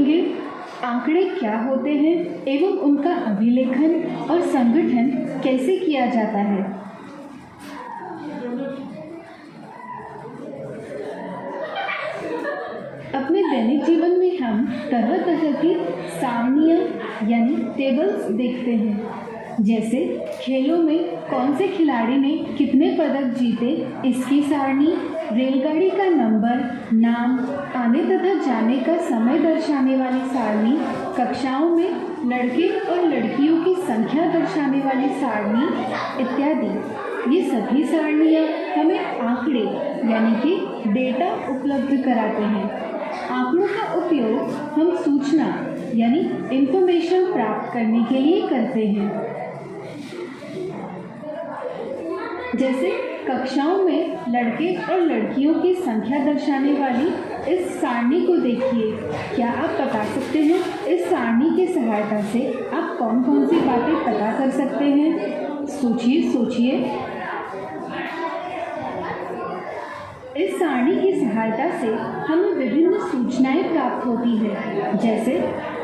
सीखेंगे आंकड़े क्या होते हैं एवं उनका अभिलेखन और संगठन कैसे किया जाता है। अपने दैनिक जीवन में हम तरह तरह की सारणियाँ यानी टेबल्स देखते हैं। जैसे खेलों में कौन से खिलाड़ी ने कितने पदक जीते इसकी सारणी, रेलगाड़ी का नंबर, नाम, आने तथा जाने का समय दर्शाने वाली सारणी, कक्षाओं में लड़के और लड़कियों की संख्या दर्शाने वाली सारणी इत्यादि। ये सभी सारणियाँ हमें आंकड़े यानी कि डेटा उपलब्ध कराते हैं। आंकड़ों का उपयोग हम सूचना यानी इंफॉर्मेशन प्राप्त करने के लिए करते हैं। जैसे कक्षाओं में लड़के और लड़कियों की संख्या दर्शाने वाली इस सारणी को देखिए। क्या आप बता सकते हैं इस सारणी की सहायता से आप कौन कौन सी बातें पता कर सकते हैं? सोचिए। इस सारणी की सहायता से हमें विभिन्न सूचनाएं प्राप्त होती है। जैसे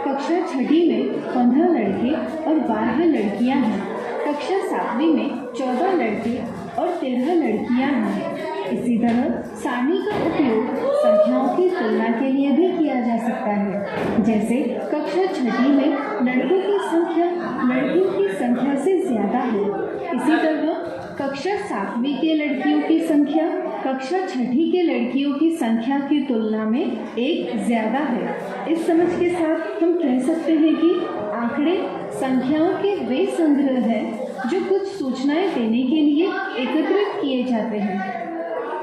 कक्षा 6ठी में 15 लड़के और 12 लड़कियां हैं। कक्षा 7वीं में 14 लड़के और 13 लड़कियां हैं। इसी तरह सारणी का उपयोग संख्याओं की तुलना के लिए भी किया जा सकता है। जैसे कक्षा 6ठी में लड़कों की संख्या लड़कियों की संख्या से ज़्यादा है। इसी तरह कक्षा 7वीं के लड़कियों की संख्या कक्षा 6ठी के लड़कियों की संख्या की तुलना में एक ज़्यादा है। इस समझ के साथ हम कह सकते हैं कि आंकड़े संख्याओं के वे संग्रह हैं जो कुछ सूचनाएं देने के लिए एकत्रित किए जाते हैं।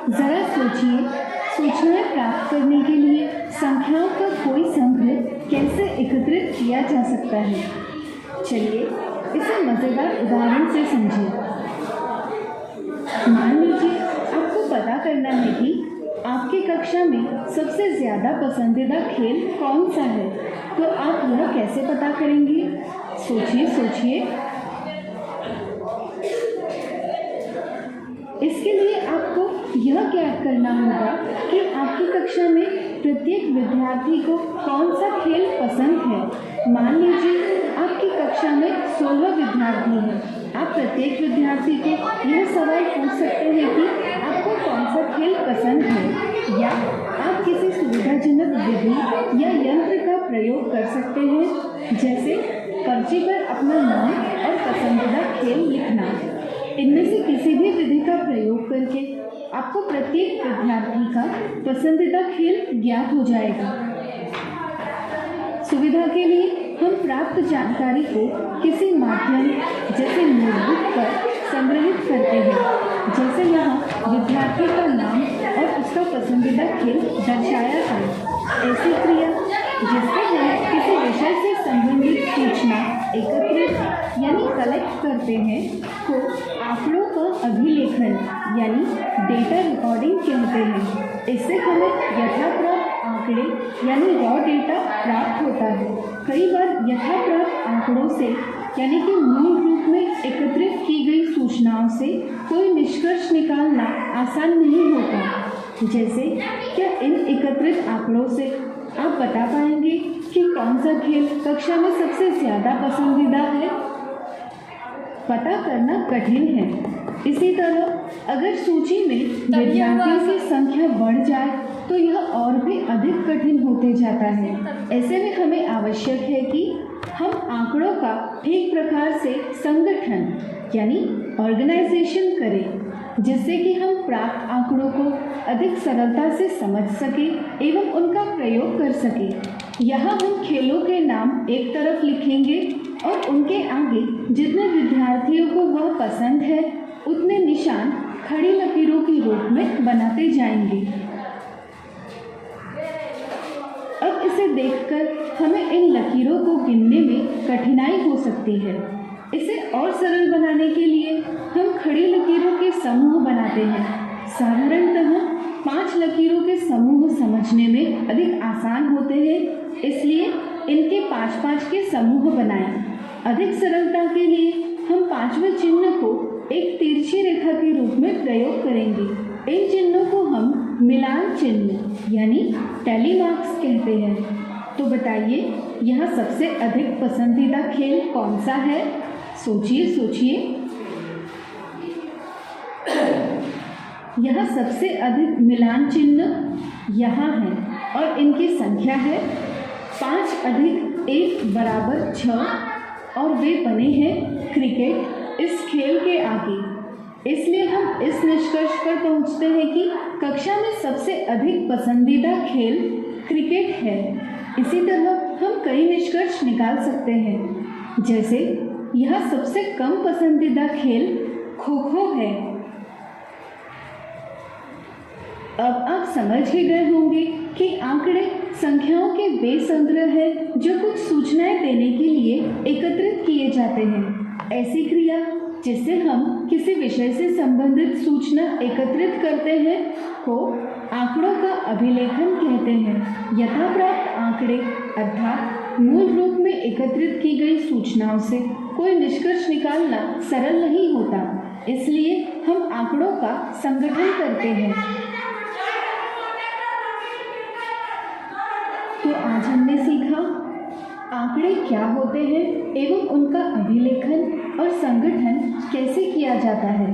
ज़रा सोचिए, सूचनाएं प्राप्त करने के लिए संख्याओं का कोई संग्रह कैसे एकत्रित किया जा सकता है। चलिए इसे मज़ेदार उदाहरण से समझें। मान लीजिए आपको पता करना है कि आपकी कक्षा में सबसे ज़्यादा पसंदीदा खेल कौन सा है, तो आप यह कैसे पता करेंगे? सोचिए। इसके लिए आपको यह ज्ञात करना होगा कि आपकी कक्षा में प्रत्येक विद्यार्थी को कौन सा खेल पसंद है। मान लीजिए आपकी कक्षा में 16 विद्यार्थी हैं। आप प्रत्येक विद्यार्थी को यह सवाल पूछ सकते हैं कि आपको कौन सा खेल पसंद है, या आप किसी सुविधाजनक विधि या यंत्र का प्रयोग कर सकते हैं। जैसे पर्ची पर अपना नाम और पसंदीदा खेल लिखना। इनमें से किसी भी विधि का प्रयोग करके आपको प्रत्येक विद्यार्थी का पसंदीदा खेल ज्ञात हो जाएगा। सुविधा के लिए हम प्राप्त जानकारी को किसी माध्यम जैसे नोटबुक पर संग्रहित करते हैं। जैसे यहाँ विद्यार्थी का नाम और उसका पसंदीदा खेल दर्शाया है। ऐसी क्रिया जिससे हम किसी विषय से संबंधित सूचना एकत्रित यानी कलेक्ट करते हैं को आंकड़ों का अभिलेखन यानी डेटा रिकॉर्डिंग कहते हैं। इससे हमें यथाप्राप्त आंकड़े यानी रॉ डेटा प्राप्त होता है। कई बार यथाप्राप्त आंकड़ों से यानी कि मूल रूप में एकत्रित की गई सूचनाओं से कोई निष्कर्ष निकालना आसान नहीं होता। जैसे क्या इन एकत्रित आंकड़ों से आप बता पाएंगे कि कौन सा खेल कक्षा में सबसे ज़्यादा पसंदीदा है? पता करना कठिन है। इसी तरह अगर सूची में विद्यार्थियों की संख्या बढ़ जाए तो यह और भी अधिक कठिन होते जाता है। ऐसे में हमें आवश्यक है कि हम आंकड़ों का ठीक प्रकार से संगठन यानी ऑर्गेनाइजेशन करें, जिससे कि हम प्राप्त आंकड़ों को अधिक सरलता से समझ सकें एवं उनका प्रयोग कर सकें। यहाँ हम खेलों के नाम एक तरफ लिखेंगे और उनके आगे जितने विद्यार्थियों को वह पसंद है उतने निशान खड़ी लकीरों के रूप में बनाते जाएंगे। अब इसे देखकर हमें इन लकीरों को गिनने में कठिनाई हो सकती है। इसे और सरल बनाने के लिए हम खड़ी लकीरों के समूह बनाते हैं। साधारणतः 5 लकीरों के समूह समझने में अधिक आसान होते हैं, इसलिए इनके 5-5 के समूह बनाएं। अधिक सरलता के लिए हम 5वें चिन्ह को एक तिरछी रेखा के रूप में प्रयोग करेंगे। इन चिन्हों को हम मिलान चिन्ह यानी टैली मार्क्स कहते हैं। तो तो बताइए यहाँ सबसे अधिक पसंदीदा खेल कौन सा है? सोचिए सोचिए। यह सबसे अधिक मिलान चिन्ह यहाँ है और इनकी संख्या है 5 अधिक 1 बराबर 6 और वे बने हैं क्रिकेट इस खेल के आगे। इसलिए हम इस निष्कर्ष पर पहुँचते हैं कि कक्षा में सबसे अधिक पसंदीदा खेल क्रिकेट है। इसी तरह हम कई निष्कर्ष निकाल सकते हैं, जैसे यह सबसे कम पसंदीदा खेल खो खो है। अब आप समझ ही गए होंगे कि आंकड़े संख्याओं के वे संग्रह हैं जो कुछ सूचनाएं देने के लिए एकत्रित किए जाते हैं। ऐसी क्रिया जिससे हम किसी विषय से संबंधित सूचना एकत्रित करते हैं को आंकड़ों का अभिलेखन कहते हैं। यथाप्राप्त आंकड़े अर्थात मूल रूप में एकत्रित की गई सूचनाओं से कोई निष्कर्ष निकालना सरल नहीं होता, इसलिए हम आंकड़ों का संगठन करते हैं। तो आज हमने सीखा आंकड़े क्या होते हैं एवं उनका अभिलेखन और संगठन कैसे किया जाता है।